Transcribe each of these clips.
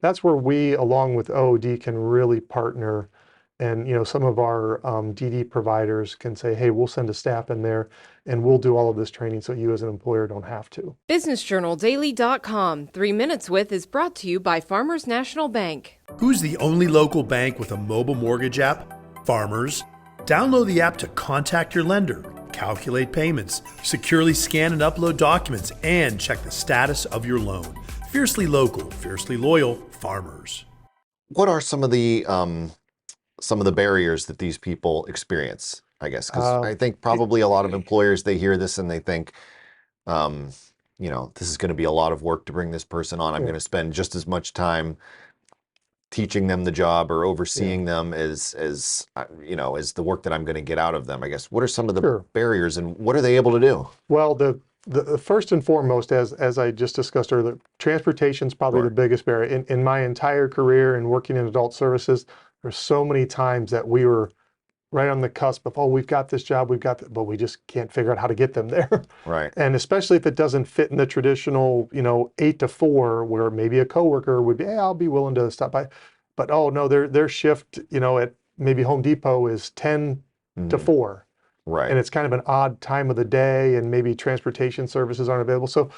that's where we, along with OOD, can really partner. And some of our DD providers can say, hey, we'll send a staff in there and we'll do all of this training so you as an employer don't have to. BusinessJournalDaily.com 3 Minutes With is brought to you by Farmers National Bank. Who's the only local bank with a mobile mortgage app? Farmers. Download the app to contact your lender, calculate payments, securely scan and upload documents, and check the status of your loan. Fiercely local, fiercely loyal, Farmers. What are some of the barriers that these people experience, I guess? Because I think probably a lot of employers, they hear this and they think, this is going to be a lot of work to bring this person on. I'm going to spend just as much time teaching them the job or overseeing them as the work that I'm going to get out of them, I guess. What are some of the barriers and what are they able to do? Well, the first and foremost, as I just discussed earlier, transportation is probably the biggest barrier. In my entire career and working in adult services, there's so many times that we were right on the cusp of, we've got this job, but we just can't figure out how to get them there. Right. And especially if it doesn't fit in the traditional, 8 to 4, where maybe a coworker would be, hey, I'll be willing to stop by. But, no, their shift, at maybe Home Depot is 10 to 4. Right. And it's kind of an odd time of the day and maybe transportation services aren't available. So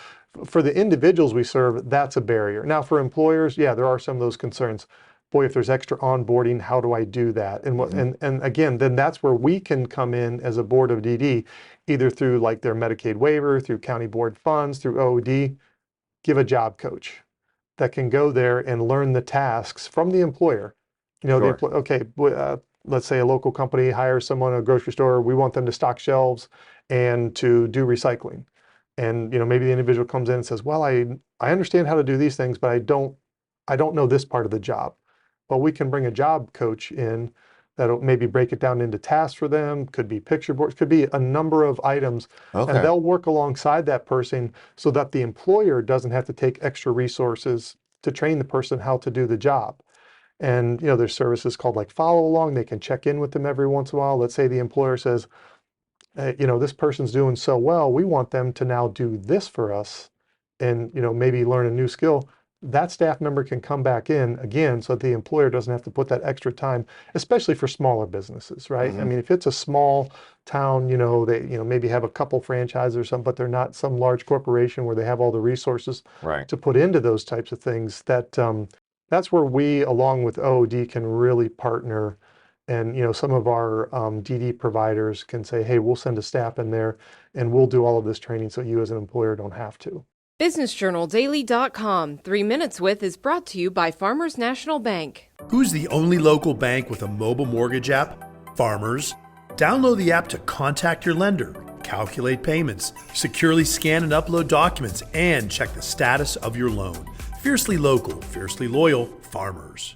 for the individuals we serve, that's a barrier. Now for employers, there are some of those concerns. Boy, if there's extra onboarding, how do I do that? And and again, then that's where we can come in as a board of DD, either through like their Medicaid waiver, through county board funds, through OOD, give a job coach that can go there and learn the tasks from the employer. Let's say a local company hires someone at a grocery store. We want them to stock shelves and to do recycling. And maybe the individual comes in and says, well, I understand how to do these things, but I don't know this part of the job. Well, we can bring a job coach in that'll maybe break it down into tasks for them. Could be picture boards, could be a number of items. Okay. And they'll work alongside that person so that the employer doesn't have to take extra resources to train the person how to do the job. And there's services called like follow along. They can check in with them every once in a while. Let's say the employer says, this person's doing so well, we want them to now do this for us and maybe learn a new skill. That staff member can come back in again so that the employer doesn't have to put that extra time, especially for smaller businesses, right? I mean, if it's a small town, they maybe have a couple franchises or something, but they're not some large corporation where they have all the resources to put into those types of things. That's where we, along with OOD, can really partner. And some of our DD providers can say, hey, we'll send a staff in there and we'll do all of this training so you as an employer don't have to. BusinessJournalDaily.com 3 Minutes With is brought to you by Farmers National Bank. Who's the only local bank with a mobile mortgage app? Farmers. Download the app to contact your lender, calculate payments, securely scan and upload documents, and check the status of your loan. Fiercely local, fiercely loyal, Farmers.